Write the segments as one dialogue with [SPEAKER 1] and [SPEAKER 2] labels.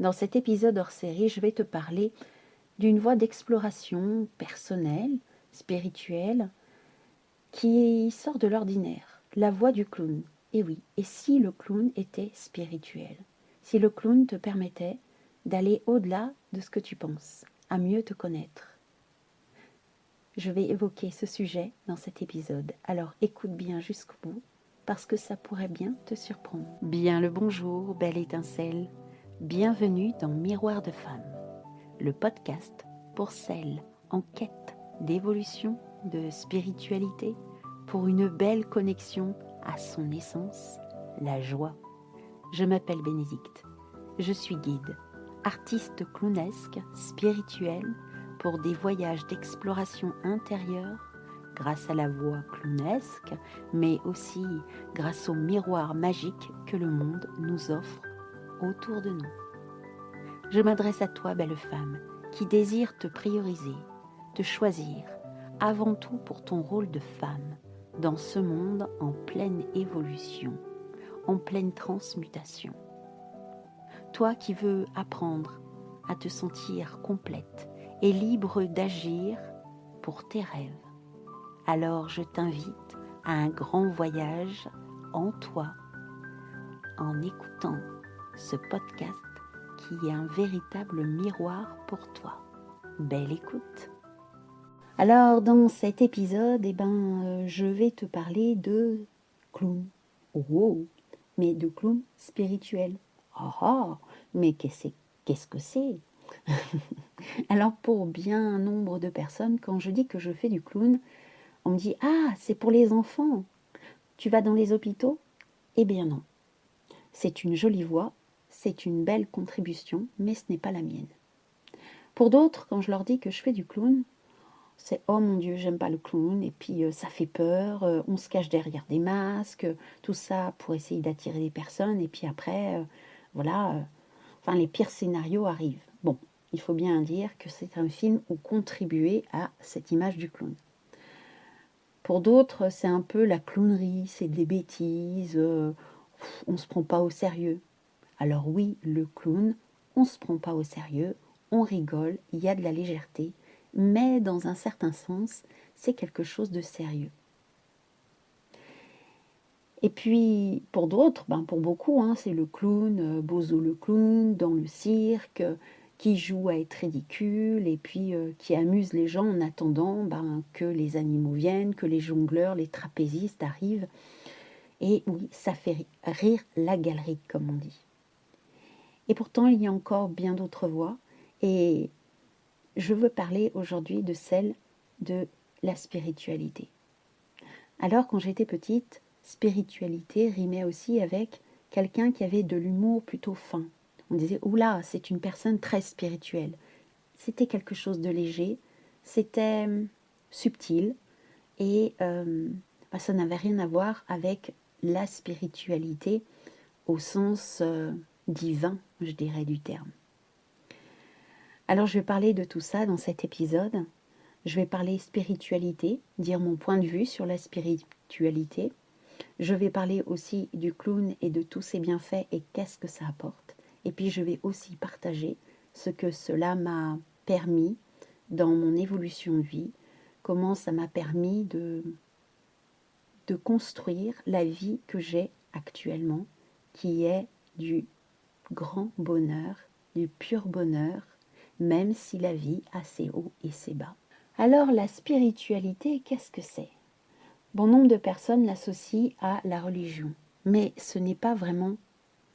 [SPEAKER 1] Dans cet épisode hors série, je vais te parler d'une voie d'exploration personnelle, spirituelle, qui sort de l'ordinaire, la voie du clown. Et oui, et si le clown était spirituel? Si le clown te permettait d'aller au-delà de ce que tu penses, à mieux te connaître? Je vais évoquer ce sujet dans cet épisode, alors écoute bien jusqu'au bout, parce que ça pourrait bien te surprendre. Bien le bonjour, belle étincelle. Bienvenue dans Miroir de femme, le podcast pour celles en quête d'évolution, de spiritualité, pour une belle connexion à son essence, la joie. Je m'appelle Bénédicte, je suis guide, artiste clownesque, spirituelle, pour des voyages d'exploration intérieure, grâce à la voix clownesque, mais aussi grâce au miroir magique que le monde nous offre autour de nous. Je m'adresse à toi, belle femme, qui désire te prioriser, te choisir, avant tout pour ton rôle de femme, dans ce monde en pleine évolution, en pleine transmutation. Toi qui veux apprendre à te sentir complète et libre d'agir pour tes rêves, alors je t'invite à un grand voyage en toi, en écoutant ce podcast qui est un véritable miroir pour toi. Belle écoute. Alors dans cet épisode, je vais te parler de clown. Oh, mais de clown spirituel. Mais qu'est-ce que c'est? Alors pour bien nombre de personnes, quand je dis que je fais du clown, on me dit « Ah, c'est pour les enfants. Tu vas dans les hôpitaux ?» Eh bien non. C'est une jolie voix, c'est une belle contribution, mais ce n'est pas la mienne. Pour d'autres, quand je leur dis que je fais du clown, c'est « Oh mon Dieu, j'aime pas le clown » et puis ça fait peur, on se cache derrière des masques, tout ça pour essayer d'attirer des personnes et puis après, les pires scénarios arrivent. Bon, il faut bien dire que c'est un film où contribuer à cette image du clown. Pour d'autres, c'est un peu la clownerie, c'est des bêtises, on ne se prend pas au sérieux. Alors oui, le clown, on ne se prend pas au sérieux, on rigole, il y a de la légèreté, mais dans un certain sens, c'est quelque chose de sérieux. Et puis, pour d'autres, pour beaucoup, c'est le clown, Bozo le clown, dans le cirque, qui joue à être ridicule et puis qui amuse les gens en attendant que les animaux viennent, que les jongleurs, les trapézistes arrivent. Et oui, ça fait rire la galerie, comme on dit. Et pourtant, il y a encore bien d'autres voies. Et je veux parler aujourd'hui de celle de la spiritualité. Alors, quand j'étais petite, spiritualité rimait aussi avec quelqu'un qui avait de l'humour plutôt fin. On disait « Oula, c'est une personne très spirituelle ». C'était quelque chose de léger, c'était subtil et ça n'avait rien à voir avec la spiritualité au sens divin, je dirais, du terme. Alors je vais parler de tout ça dans cet épisode. Je vais parler spiritualité, dire mon point de vue sur la spiritualité. Je vais parler aussi du clown et de tous ses bienfaits et qu'est-ce que ça apporte. Et puis je vais aussi partager ce que cela m'a permis dans mon évolution de vie, comment ça m'a permis de construire la vie que j'ai actuellement, qui est du grand bonheur, du pur bonheur, même si la vie a ses hauts et ses bas. Alors la spiritualité, qu'est-ce que c'est? Bon nombre de personnes l'associent à la religion, mais ce n'est pas vraiment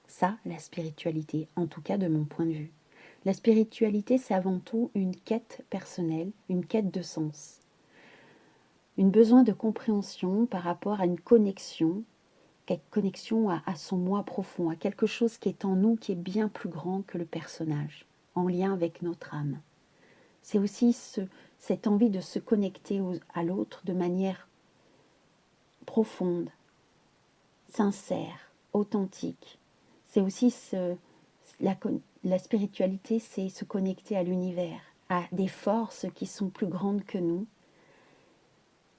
[SPEAKER 1] ça la spiritualité, en tout cas de mon point de vue. La spiritualité, c'est avant tout une quête personnelle, une quête de sens, un besoin de compréhension par rapport à une connexion à son moi profond, à quelque chose qui est en nous, qui est bien plus grand que le personnage, en lien avec notre âme. C'est aussi cette envie de se connecter à l'autre de manière profonde, sincère, authentique. C'est aussi la spiritualité, c'est se connecter à l'univers, à des forces qui sont plus grandes que nous.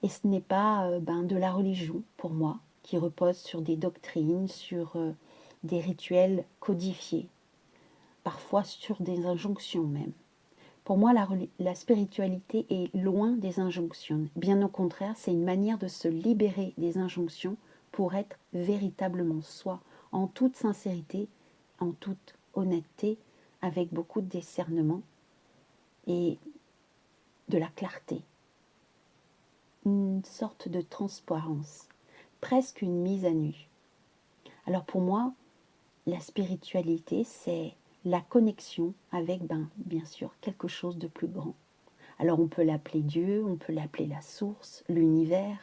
[SPEAKER 1] Et ce n'est pas de la religion, pour moi, qui repose sur des doctrines, sur des rituels codifiés. parfois sur des injonctions même. Pour moi, la spiritualité est loin des injonctions. Bien au contraire, c'est une manière de se libérer des injonctions pour être véritablement soi, en toute sincérité, en toute honnêteté, avec beaucoup de discernement et de la clarté. Une sorte de transparence, presque une mise à nu. Alors pour moi, la spiritualité, c'est la connexion avec, bien sûr, quelque chose de plus grand. Alors on peut l'appeler Dieu, on peut l'appeler la source, l'univers,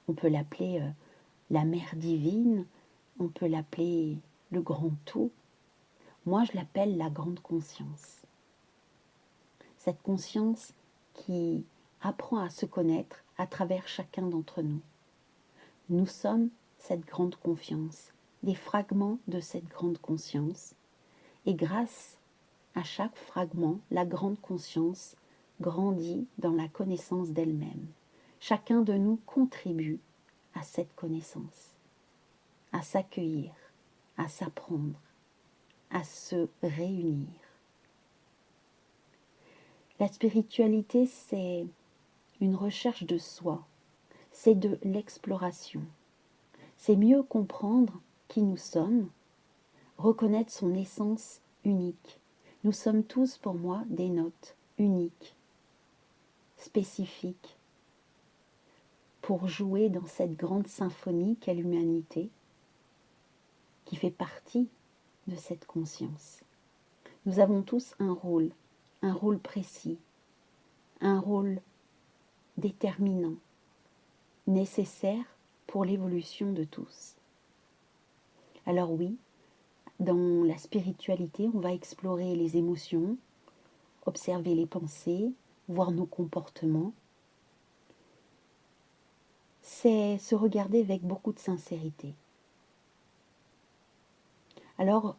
[SPEAKER 1] on peut l'appeler la mère divine, on peut l'appeler le grand tout. Moi, je l'appelle la grande conscience. Cette conscience qui apprend à se connaître à travers chacun d'entre nous. Nous sommes cette grande confiance, des fragments de cette grande conscience. Et grâce à chaque fragment, la grande conscience grandit dans la connaissance d'elle-même. Chacun de nous contribue à cette connaissance, à s'accueillir, à s'apprendre, à se réunir. La spiritualité, c'est une recherche de soi, c'est de l'exploration. C'est mieux comprendre qui nous sommes, reconnaître son essence unique. Nous sommes tous, pour moi, des notes uniques, spécifiques, pour jouer dans cette grande symphonie qu'est l'humanité, qui fait partie de cette conscience. Nous avons tous un rôle précis, un rôle déterminant, nécessaire pour l'évolution de tous. Alors oui, dans la spiritualité, on va explorer les émotions, observer les pensées, voir nos comportements. C'est se regarder avec beaucoup de sincérité. Alors,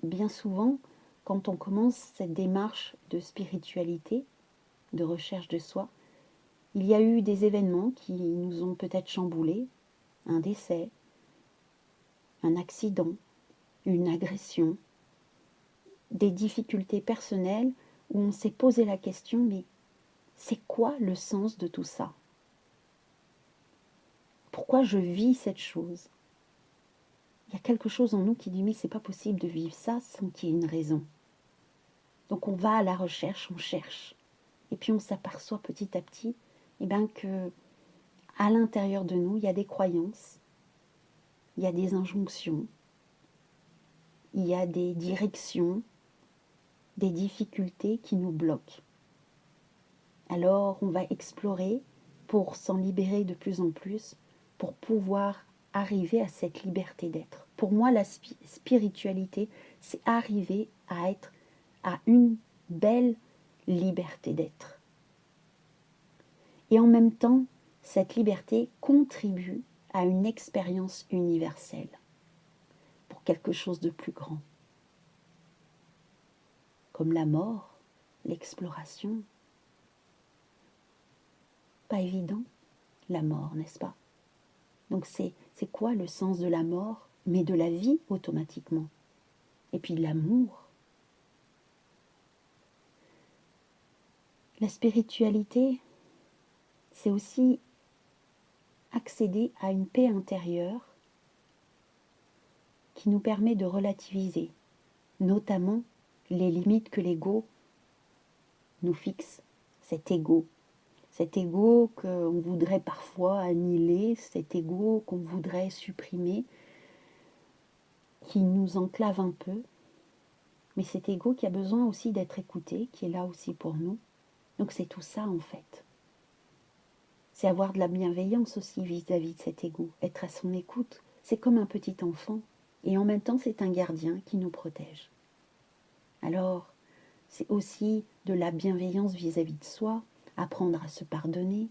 [SPEAKER 1] bien souvent, quand on commence cette démarche de spiritualité, de recherche de soi, il y a eu des événements qui nous ont peut-être chamboulés, un décès, un accident, une agression, des difficultés personnelles où on s'est posé la question, mais c'est quoi le sens de tout ça? Pourquoi je vis cette chose? Il y a quelque chose en nous qui dit, mais c'est pas possible de vivre ça sans qu'il y ait une raison. Donc on va à la recherche, on cherche. Et puis on s'aperçoit petit à petit que à l'intérieur de nous, il y a des croyances, il y a des injonctions, il y a des directions, des difficultés qui nous bloquent. Alors on va explorer pour s'en libérer de plus en plus, pour pouvoir arriver à cette liberté d'être. Pour moi, la spiritualité, c'est arriver à être à une belle liberté d'être. Et en même temps, cette liberté contribue à une expérience universelle, pour quelque chose de plus grand, comme la mort, l'exploration. Pas évident, la mort, n'est-ce pas? Donc c'est quoi le sens de la mort, mais de la vie automatiquement? Et puis de l'amour. La spiritualité, c'est aussi accéder à une paix intérieure qui nous permet de relativiser, notamment les limites que l'ego nous fixe, cet ego qu'on voudrait parfois annihiler, cet ego qu'on voudrait supprimer, qui nous enclave un peu, mais cet ego qui a besoin aussi d'être écouté, qui est là aussi pour nous. Donc c'est tout ça en fait. C'est avoir de la bienveillance aussi vis-à-vis de cet ego, être à son écoute. C'est comme un petit enfant, et en même temps c'est un gardien qui nous protège. Alors, c'est aussi de la bienveillance vis-à-vis de soi, apprendre à se pardonner,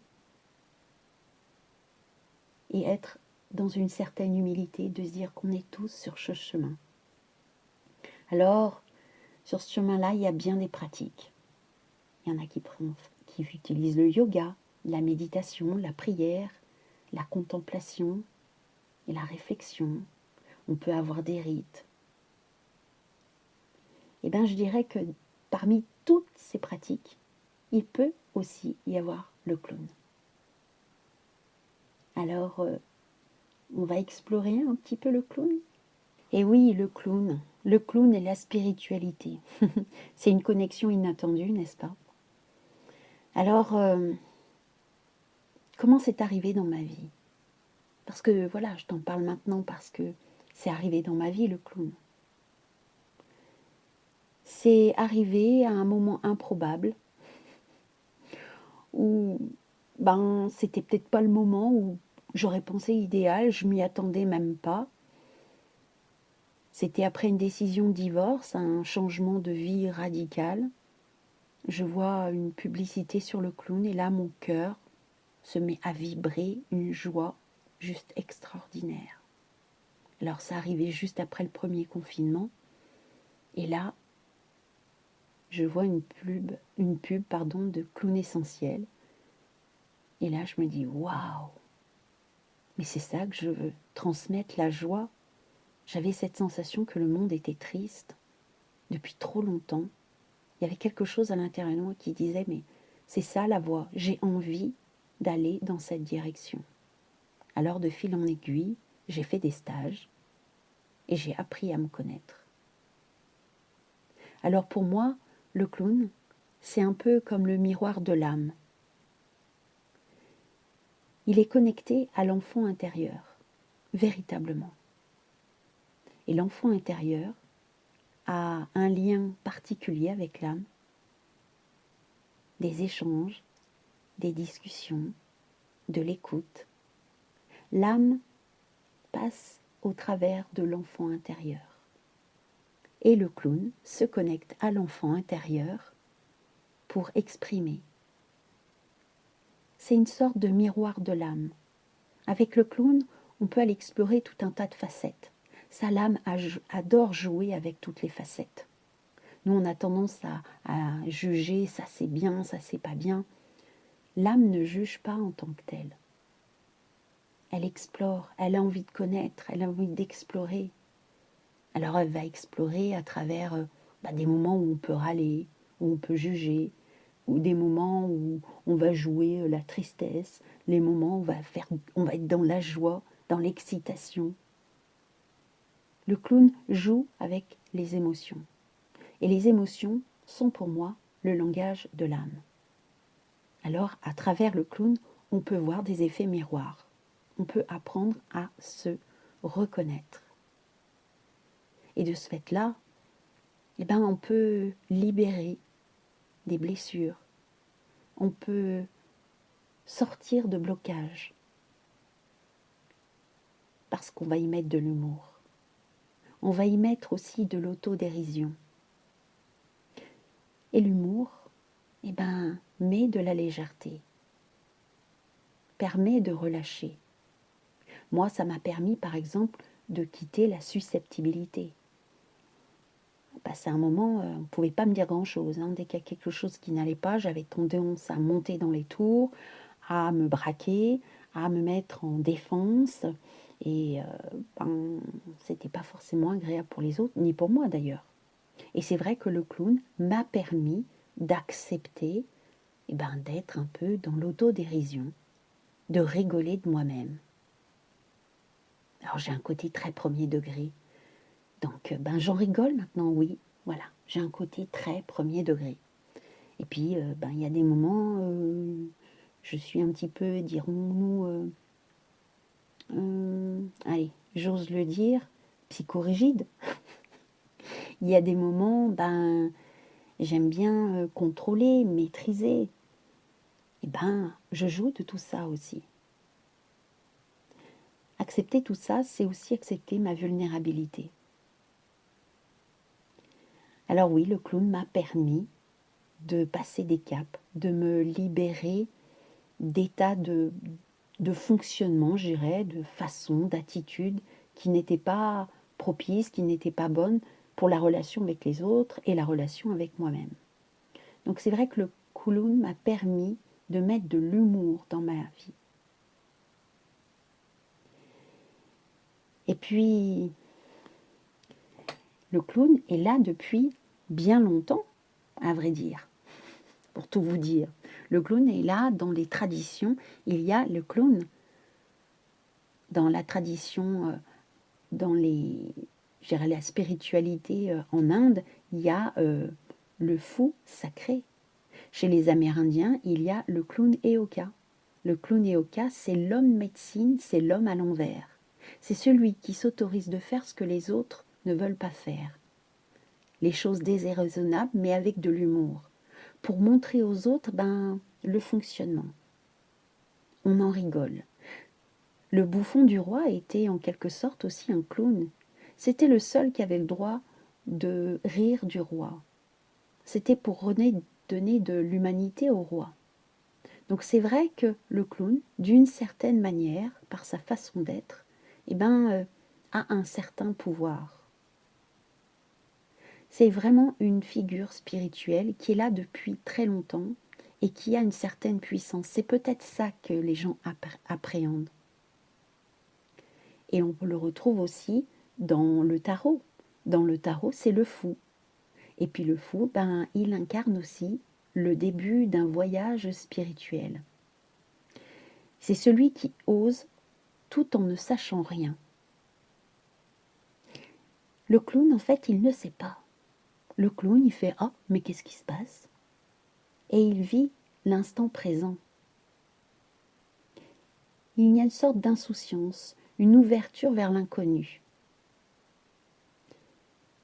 [SPEAKER 1] et être dans une certaine humilité, de se dire qu'on est tous sur ce chemin. Alors, sur ce chemin-là, il y a bien des pratiques. Il y en a qui utilisent le yoga, la méditation, la prière, la contemplation et la réflexion. On peut avoir des rites. Eh bien, je dirais que parmi toutes ces pratiques, il peut aussi y avoir le clown. Alors, on va explorer un petit peu le clown. Et oui, le clown et la spiritualité. C'est une connexion inattendue, n'est-ce pas? Alors, comment c'est arrivé dans ma vie? Parce que voilà, je t'en parle maintenant parce que c'est arrivé dans ma vie, le clown. C'est arrivé à un moment improbable où c'était peut-être pas le moment où j'aurais pensé idéal, je m'y attendais même pas. C'était après une décision de divorce, un changement de vie radical. Je vois une publicité sur le clown et là mon cœur se met à vibrer, une joie juste extraordinaire. Alors ça arrivait juste après le premier confinement et là je vois une pub de clown essentiel et là je me dis waouh, mais c'est ça que je veux, transmettre la joie. J'avais cette sensation que le monde était triste depuis trop longtemps. Il y avait quelque chose à l'intérieur de moi qui disait mais c'est ça la voie, j'ai envie d'aller dans cette direction. Alors de fil en aiguille, j'ai fait des stages et j'ai appris à me connaître. Alors pour moi, le clown, c'est un peu comme le miroir de l'âme. Il est connecté à l'enfant intérieur, véritablement. Et l'enfant intérieur a un lien particulier avec l'âme, des échanges, des discussions, de l'écoute. L'âme passe au travers de l'enfant intérieur. Et le clown se connecte à l'enfant intérieur pour exprimer. C'est une sorte de miroir de l'âme. Avec le clown, on peut aller explorer tout un tas de facettes. Sa l'âme adore jouer avec toutes les facettes. Nous, on a tendance à juger, ça c'est bien, ça c'est pas bien. L'âme ne juge pas en tant que telle. Elle explore, elle a envie de connaître, elle a envie d'explorer. Alors elle va explorer à travers des moments où on peut râler, où on peut juger, ou des moments où on va jouer la tristesse, les moments où on va être dans la joie, dans l'excitation. Le clown joue avec les émotions. Et les émotions sont pour moi le langage de l'âme. Alors, à travers le clown, on peut voir des effets miroirs. On peut apprendre à se reconnaître. Et de ce fait-là, on peut libérer des blessures. On peut sortir de blocages. Parce qu'on va y mettre de l'humour. On va y mettre aussi de l'autodérision. Et l'humour, met de la légèreté. Permet de relâcher. Moi, ça m'a permis, par exemple, de quitter la susceptibilité. Passé un moment, on ne pouvait pas me dire grand-chose. Dès qu'il y a quelque chose qui n'allait pas, j'avais tendance à monter dans les tours, à me braquer, à me mettre en défense. Et c'était pas forcément agréable pour les autres, ni pour moi d'ailleurs. Et c'est vrai que le clown m'a permis d'accepter d'être un peu dans l'autodérision, de rigoler de moi-même. Alors j'ai un côté très premier degré. Donc j'en rigole maintenant, oui. Voilà, j'ai un côté très premier degré. Et puis il y a des moments, je suis un petit peu, dirons-nous, allez, j'ose le dire, psychorigide. Il y a des moments, j'aime bien contrôler, maîtriser. Et je joue de tout ça aussi. Accepter tout ça, c'est aussi accepter ma vulnérabilité. Alors oui, le clown m'a permis de passer des caps, de me libérer d'états de fonctionnement, je dirais, de façon, d'attitude qui n'étaient pas propices, qui n'étaient pas bonnes pour la relation avec les autres et la relation avec moi-même. Donc c'est vrai que le clown m'a permis de mettre de l'humour dans ma vie. Et puis, le clown est là depuis bien longtemps, à vrai dire, pour tout vous dire. Le clown est là dans les traditions. Il y a le clown dans la tradition, dans je dirais la spiritualité en Inde, il y a le fou sacré. Chez les Amérindiens, il y a le clown Eoka. Le clown Eoka, c'est l'homme médecine, c'est l'homme à l'envers. C'est celui qui s'autorise de faire ce que les autres ne veulent pas faire. Les choses déraisonnables, mais avec de l'humour. Pour montrer aux autres le fonctionnement. On en rigole. Le bouffon du roi était en quelque sorte aussi un clown. C'était le seul qui avait le droit de rire du roi. C'était pour donner de l'humanité au roi. Donc c'est vrai que le clown, d'une certaine manière, par sa façon d'être, a un certain pouvoir. C'est vraiment une figure spirituelle qui est là depuis très longtemps et qui a une certaine puissance. C'est peut-être ça que les gens appréhendent. Et on le retrouve aussi dans le tarot. Dans le tarot, c'est le fou. Et puis le fou, il incarne aussi le début d'un voyage spirituel. C'est celui qui ose tout en ne sachant rien. Le clown, en fait, il ne sait pas. Le clown, il fait « Ah, mais qu'est-ce qui se passe ?» Et il vit l'instant présent. Il y a une sorte d'insouciance, une ouverture vers l'inconnu.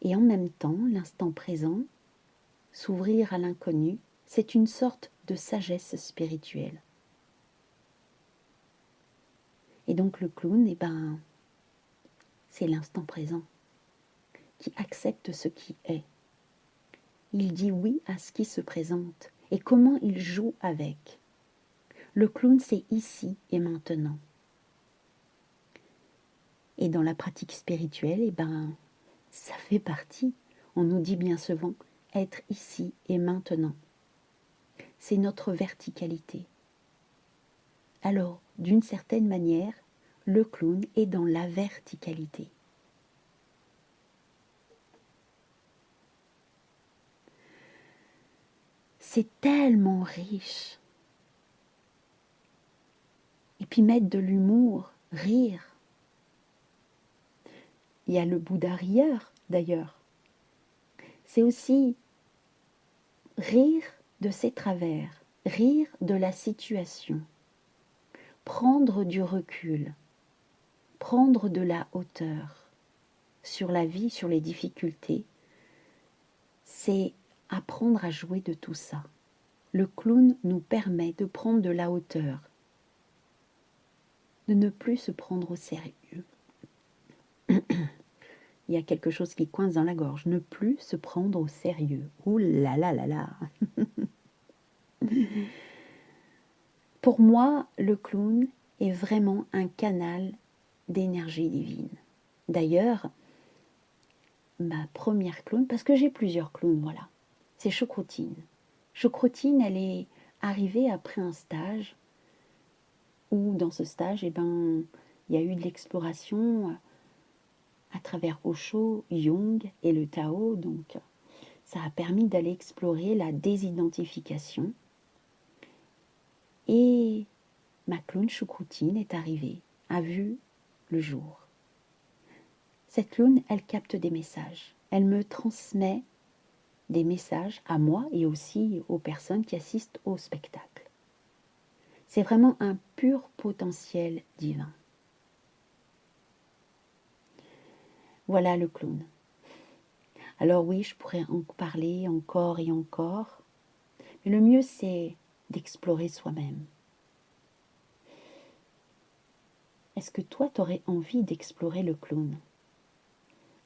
[SPEAKER 1] Et en même temps, l'instant présent, s'ouvrir à l'inconnu, c'est une sorte de sagesse spirituelle. Et donc le clown, c'est l'instant présent qui accepte ce qui est. Il dit oui à ce qui se présente et comment il joue avec. Le clown, c'est ici et maintenant. Et dans la pratique spirituelle, ça fait partie. On nous dit bien souvent être ici et maintenant. C'est notre verticalité. Alors, d'une certaine manière, le clown est dans la verticalité. C'est tellement riche. Et puis mettre de l'humour, rire. Il y a le Bouddha rieur, d'ailleurs. C'est aussi rire de ses travers, rire de la situation, prendre du recul, prendre de la hauteur sur la vie, sur les difficultés. C'est apprendre à jouer de tout ça. Le clown nous permet de prendre de la hauteur, de ne plus se prendre au sérieux. Il y a quelque chose qui coince dans la gorge. Ne plus se prendre au sérieux. Ouh là là là là. Pour moi, le clown est vraiment un canal d'énergie divine. D'ailleurs, ma première clown, parce que j'ai plusieurs clowns, voilà, c'est Choucroutine. Choucroutine, elle est arrivée après un stage où dans ce stage, il y a eu de l'exploration à travers Osho, Jung et le Tao. Donc, ça a permis d'aller explorer la désidentification. Et ma clown Choucroutine est arrivée, a vu le jour. Cette clown, elle capte des messages. Elle me transmet des messages à moi et aussi aux personnes qui assistent au spectacle. C'est vraiment un pur potentiel divin. Voilà le clown. Alors oui, je pourrais en parler encore et encore, mais le mieux c'est d'explorer soi-même. Est-ce que toi, tu aurais envie d'explorer le clown?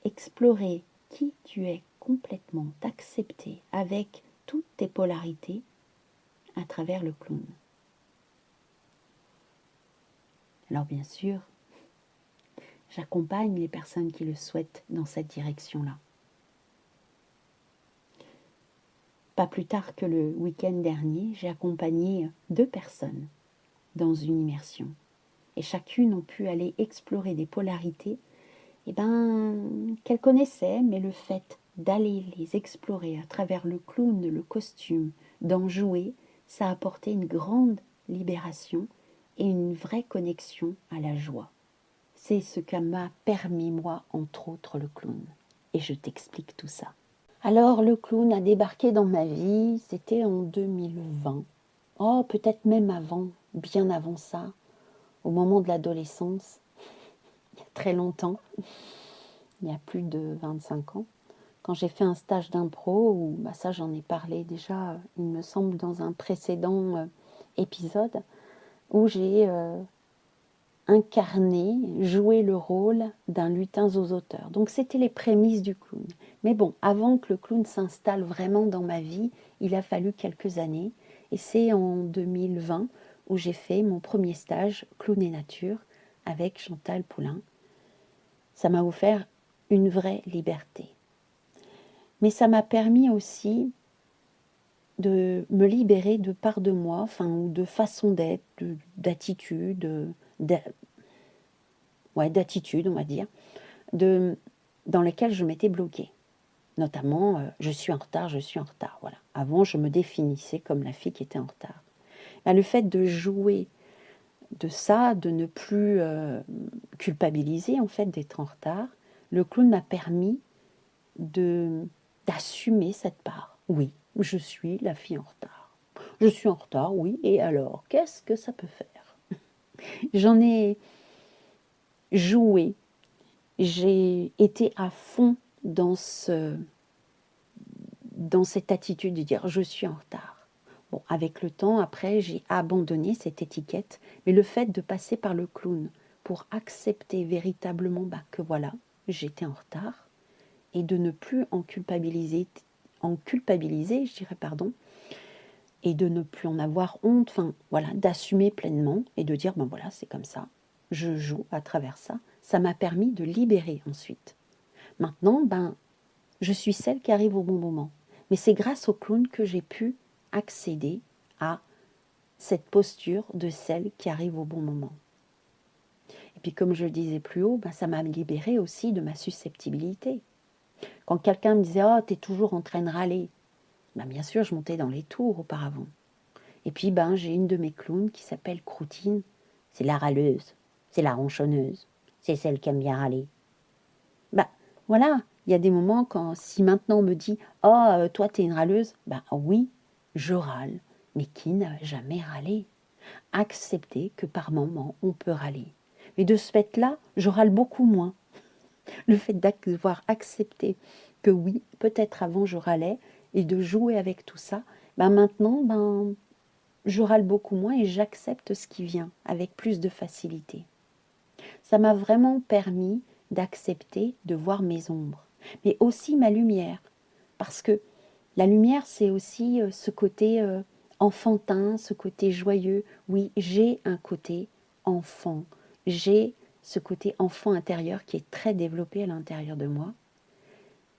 [SPEAKER 1] Explorer qui tu es complètement, t'accepter avec toutes tes polarités à travers le clown. Alors bien sûr, j'accompagne les personnes qui le souhaitent dans cette direction-là. Pas plus tard que le week-end dernier, j'ai accompagné 2 personnes dans une immersion. Et chacune ont pu aller explorer des polarités qu'elles connaissaient, mais le fait d'aller les explorer à travers le clown, le costume, d'en jouer, ça a apporté une grande libération et une vraie connexion à la joie. C'est ce que m'a permis, moi, entre autres, le clown. Et je t'explique tout ça. Alors, le clown a débarqué dans ma vie, c'était en 2020. Oh, peut-être même avant, bien avant ça, au moment de l'adolescence, il y a très longtemps, il y a plus de 25 ans, quand j'ai fait un stage d'impro, où ça j'en ai parlé déjà, il me semble, dans un précédent épisode, où j'ai incarné, joué le rôle d'un lutin zozoteur. Donc c'était les prémices du clown. Mais bon, avant que le clown s'installe vraiment dans ma vie, il a fallu quelques années. Et c'est en 2020 où j'ai fait mon premier stage Clown et Nature avec Chantal Poulain. Ça m'a offert une vraie liberté. Mais ça m'a permis aussi de me libérer de parts de moi, enfin, ou de façon d'être, d'attitude, d'attitude, on va dire, dans lesquelles je m'étais bloquée. Notamment, je suis en retard, voilà. Avant, je me définissais comme la fille qui était en retard. Le fait de jouer de ça, de ne plus culpabiliser, en fait, d'être en retard, le clown m'a permis d'assumer cette part. Oui, je suis la fille en retard. Je suis en retard, oui, et alors, qu'est-ce que ça peut faire? J'en ai joué, j'ai été à fond dans cette attitude de dire je suis en retard. Bon, avec le temps, après, j'ai abandonné cette étiquette, mais le fait de passer par le clown pour accepter véritablement que voilà, j'étais en retard, et de ne plus en culpabiliser, je dirais, pardon, et de ne plus en avoir honte, enfin voilà, d'assumer pleinement et de dire voilà, c'est comme ça, je joue à travers ça. Ça m'a permis de libérer ensuite. Maintenant, je suis celle qui arrive au bon moment. Mais c'est grâce au clown que j'ai pu accéder à cette posture de celle qui arrive au bon moment. Et puis comme je le disais plus haut, ça m'a libérée aussi de ma susceptibilité. Quand quelqu'un me disait « Oh, t'es toujours en train de râler », bien sûr, je montais dans les tours auparavant. Et puis j'ai une de mes clowns qui s'appelle Croutine. C'est la râleuse, c'est la ronchonneuse, c'est celle qui aime bien râler. Voilà, il y a des moments si maintenant on me dit « Oh, toi t'es une râleuse », oui, je râle, mais qui n'a jamais râlé? Accepter que par moment on peut râler. Mais de ce fait-là, je râle beaucoup moins. Le fait d'avoir accepté que oui, peut-être avant je râlais, et de jouer avec tout ça, maintenant, je râle beaucoup moins et j'accepte ce qui vient avec plus de facilité. Ça m'a vraiment permis d'accepter de voir mes ombres, mais aussi ma lumière, parce que la lumière, c'est aussi ce côté enfantin, ce côté joyeux. Oui, j'ai un côté enfant, j'ai ce côté enfant intérieur qui est très développé à l'intérieur de moi.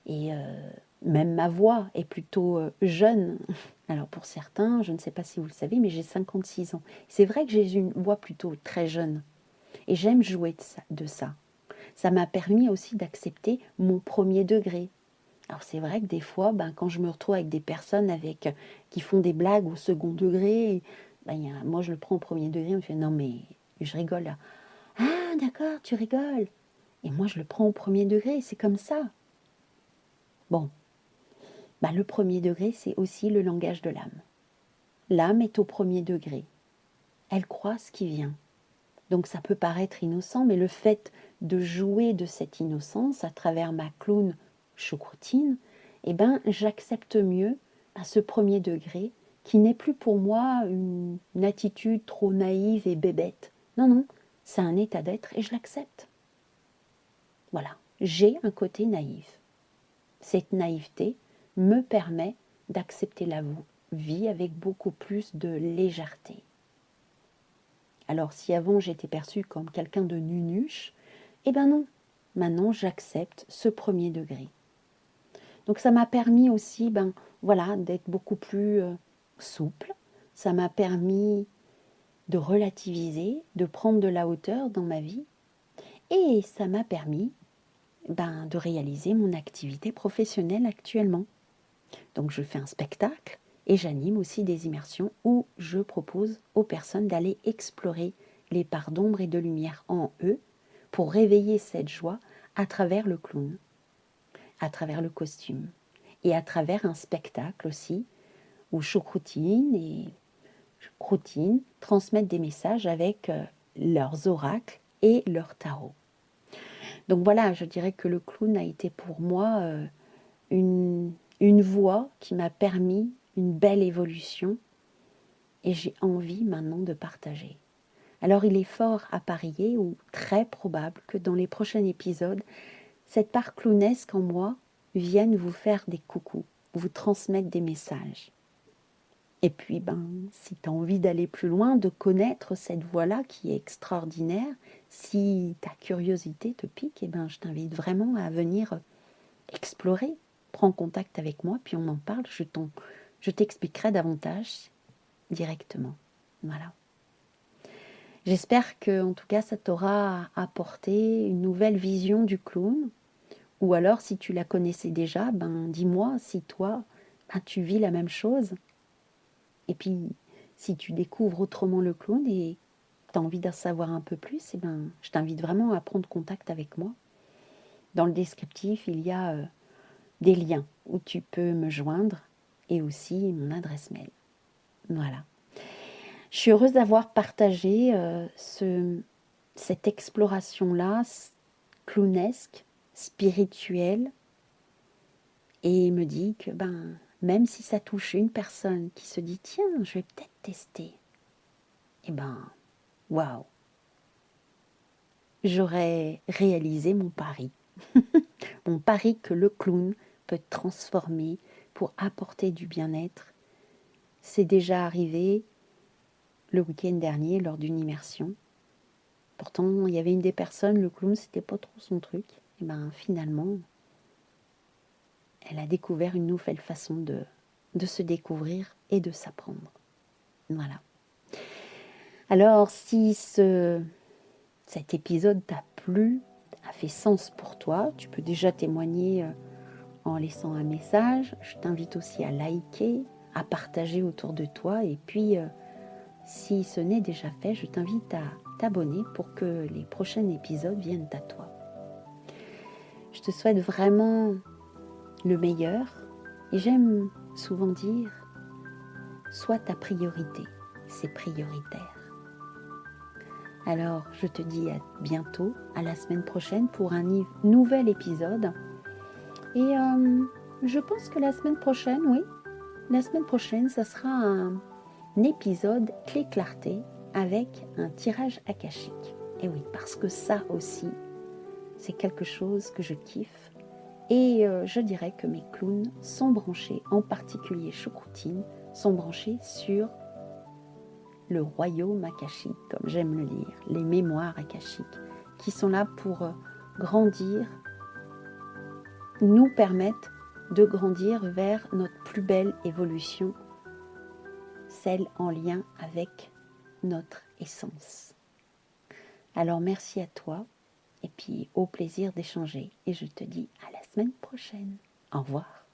[SPEAKER 1] Et même ma voix est plutôt jeune. Alors pour certains, je ne sais pas si vous le savez, mais j'ai 56 ans. C'est vrai que j'ai une voix plutôt très jeune. Et j'aime jouer de ça. Ça m'a permis aussi d'accepter mon premier degré. Alors c'est vrai que des fois, quand je me retrouve avec des personnes qui font des blagues au second degré, moi je le prends au premier degré, on me fait non mais je rigole là. Ah d'accord, tu rigoles. Et moi je le prends au premier degré, c'est comme ça. Bon, le premier degré c'est aussi le langage de l'âme. L'âme est au premier degré. Elle croit ce qui vient. Donc ça peut paraître innocent, mais le fait de jouer de cette innocence à travers ma clown choucroutine, j'accepte mieux à ce premier degré qui n'est plus pour moi une attitude trop naïve et bébête. Non, non, c'est un état d'être et je l'accepte. Voilà, j'ai un côté naïf. Cette naïveté me permet d'accepter la vie avec beaucoup plus de légèreté. Alors si avant j'étais perçue comme quelqu'un de nunuche, non, maintenant j'accepte ce premier degré. Donc ça m'a permis aussi d'être beaucoup plus souple, ça m'a permis de relativiser, de prendre de la hauteur dans ma vie, et ça m'a permis de réaliser mon activité professionnelle actuellement. Donc je fais un spectacle et j'anime aussi des immersions où je propose aux personnes d'aller explorer les parts d'ombre et de lumière en eux pour réveiller cette joie à travers le clown, à travers le costume et à travers un spectacle aussi où Choucroutine et Croutine transmettent des messages avec leurs oracles et leurs tarots. Donc voilà, je dirais que le clown a été pour moi une voie qui m'a permis une belle évolution et j'ai envie maintenant de partager. Alors il est fort à parier ou très probable que dans les prochains épisodes, cette part clownesque en moi vienne vous faire des coucous, vous transmettre des messages. Et puis, si tu as envie d'aller plus loin, de connaître cette voie-là qui est extraordinaire, si ta curiosité te pique, je t'invite vraiment à venir explorer. Prends contact avec moi, puis on en parle. Je t'expliquerai davantage directement. Voilà. J'espère que, en tout cas, ça t'aura apporté une nouvelle vision du clown. Ou alors, si tu la connaissais déjà, dis-moi si toi, tu vis la même chose. Et puis, si tu découvres autrement le clown et tu as envie d'en savoir un peu plus, je t'invite vraiment à prendre contact avec moi. Dans le descriptif, il y a des liens où tu peux me joindre et aussi mon adresse mail. Voilà. Je suis heureuse d'avoir partagé cette exploration-là, clownesque, spirituelle, et me dit que même si ça touche une personne qui se dit tiens, je vais peut-être tester, waouh, j'aurais réalisé mon pari. Mon pari que le clown peut transformer pour apporter du bien-être. C'est déjà arrivé le week-end dernier lors d'une immersion. Pourtant, il y avait une des personnes, le clown, c'était pas trop son truc. Et finalement, elle a découvert une nouvelle façon de se découvrir et de s'apprendre. Voilà. Alors, si cet épisode t'a plu, a fait sens pour toi, tu peux déjà témoigner en laissant un message. Je t'invite aussi à liker, à partager autour de toi. Et puis, si ce n'est déjà fait, je t'invite à t'abonner pour que les prochains épisodes viennent à toi. Je te souhaite vraiment le meilleur. Et j'aime souvent dire, sois ta priorité. C'est prioritaire. Alors, je te dis à bientôt, à la semaine prochaine pour un nouvel épisode. Et je pense que la semaine prochaine, ça sera un épisode clé-clarté avec un tirage akashique. Et oui, parce que ça aussi, c'est quelque chose que je kiffe. Et je dirais que mes clowns sont branchés, en particulier Choucroutine, sont branchés sur le royaume akashique, comme j'aime le lire, les mémoires akashiques, qui sont là pour grandir, nous permettre de grandir vers notre plus belle évolution, celle en lien avec notre essence. Alors merci à toi, et puis au plaisir d'échanger, et je te dis à la semaine prochaine. Au revoir.